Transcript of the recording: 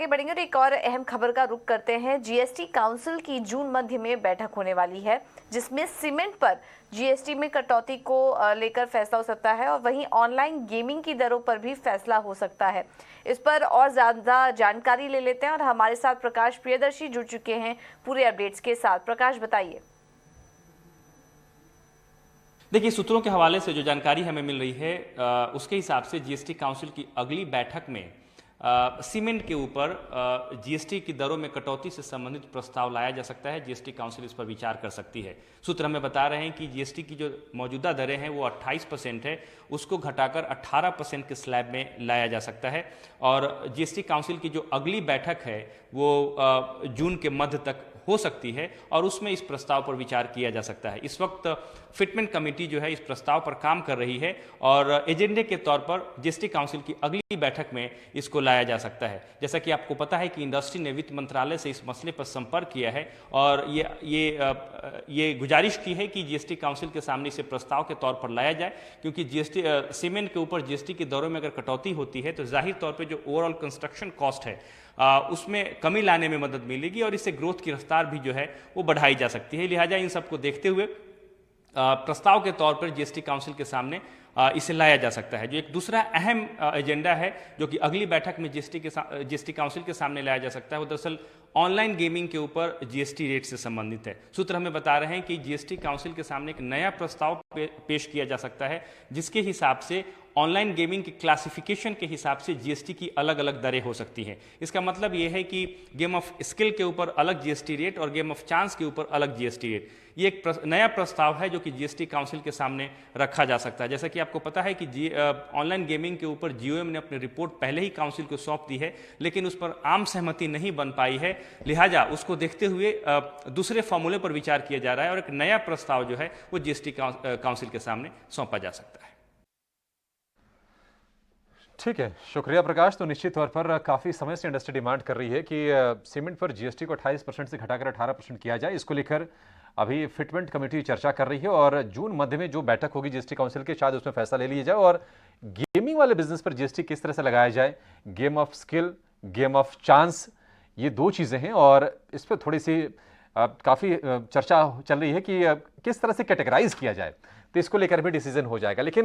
आगे बढ़ेंगे और एक और अहम खबर का रुख करते हैं। जीएसटी काउंसिल की जून मध्य में बैठक होने वाली है, जिसमें सीमेंट पर जीएसटी में कटौती को लेकर फैसला हो सकता है और वहीं ऑनलाइन गेमिंग की दरों पर भी फैसला हो सकता है। इस पर और ज्यादा जानकारी ले लेते हैं और हमारे साथ प्रकाश प्रियदर्शी जुड़ चुके हैं पूरे अपडेट्स के साथ। प्रकाश, बताइए। देखिए, सूत्रों के हवाले से जो जानकारी हमें मिल रही है उसके हिसाब से जीएसटी काउंसिल की अगली बैठक में सीमेंट के ऊपर जीएसटी की दरों में कटौती से संबंधित प्रस्ताव लाया जा सकता है। जीएसटी काउंसिल इस पर विचार कर सकती है। सूत्र हमें बता रहे हैं कि जीएसटी की जो मौजूदा दरें हैं वो 28% है, उसको घटाकर 18% के स्लैब में लाया जा सकता है। और जीएसटी काउंसिल की जो अगली बैठक है वो जून के मध्य तक हो सकती है और उसमें इस प्रस्ताव पर विचार किया जा सकता है। इस वक्त फिटमेंट कमेटी जो है इस प्रस्ताव पर काम कर रही है और एजेंडे के तौर पर जीएसटी काउंसिल की अगली बैठक में इसको लाया जा सकता है। जैसा कि आपको पता है कि इंडस्ट्री ने वित्त मंत्रालय से इस मसले पर संपर्क किया है और ये गुजारिश की है कि जीएसटी काउंसिल के सामने इसे प्रस्ताव के तौर पर लाया जाए, क्योंकि जीएसटी सीमेंट के ऊपर जीएसटी की दरों में अगर कटौती होती है तो जाहिर तौर पर जो ओवरऑल कंस्ट्रक्शन कॉस्ट है उसमें कमी लाने में मदद मिलेगी और इससे ग्रोथ की रफ्तार भी जो है वो बढ़ाई जा सकती है। लिहाजा इन सबको देखते हुए प्रस्ताव के तौर पर जीएसटी काउंसिल के सामने इसे लाया जा सकता है। जो एक दूसरा अहम एजेंडा है जो कि अगली बैठक में जीएसटी काउंसिल के सामने लाया जा सकता है, वो दरअसल ऑनलाइन गेमिंग के ऊपर जीएसटी रेट से संबंधित है। सूत्र हमें बता रहे हैं कि जीएसटी काउंसिल के सामने एक नया प्रस्ताव पेश किया जा सकता है, जिसके हिसाब से ऑनलाइन गेमिंग की क्लासिफिकेशन के हिसाब से जीएसटी की अलग अलग दरें हो सकती हैं। इसका मतलब यह है कि गेम ऑफ स्किल के ऊपर अलग जीएसटी रेट और गेम ऑफ चांस के ऊपर अलग जीएसटी रेट। ये एक नया प्रस्ताव है जो कि जीएसटी काउंसिल के सामने रखा जा सकता है। जैसा कि आपको पता है कि ऑनलाइन गेमिंग के ऊपर जीओएम ने अपनी रिपोर्ट पहले ही काउंसिल को सौंप दी है, लेकिन उस पर आम सहमति नहीं बन पाई है। लिहाजा उसको देखते हुए दूसरे फॉर्मूले पर विचार किया जा रहा है और एक नया प्रस्ताव जो है वो जीएसटी काउंसिल के सामने सौंपा जा सकता है। ठीक है, शुक्रिया प्रकाश। तो निश्चित तौर पर काफी समय से इंडस्ट्री डिमांड कर रही है कि सीमेंट पर जीएसटी को 28% से घटाकर 18% किया जाए। इसको लेकर अभी फिटमेंट कमेटी चर्चा कर रही है और जून मध्य में जो बैठक होगी जीएसटी काउंसिल के, शायद उसमें फैसला ले लिया जाए और गेमिंग वाले बिजनेस पर जीएसटी किस तरह से लगाया जाए। Game of skill, game of chance, ये दो चीजें हैं और इस पर थोड़ी सी काफी चर्चा चल रही है कि किस तरह से कैटेगराइज किया जाए। तो इसको लेकर भी डिसीजन हो जाएगा। लेकिन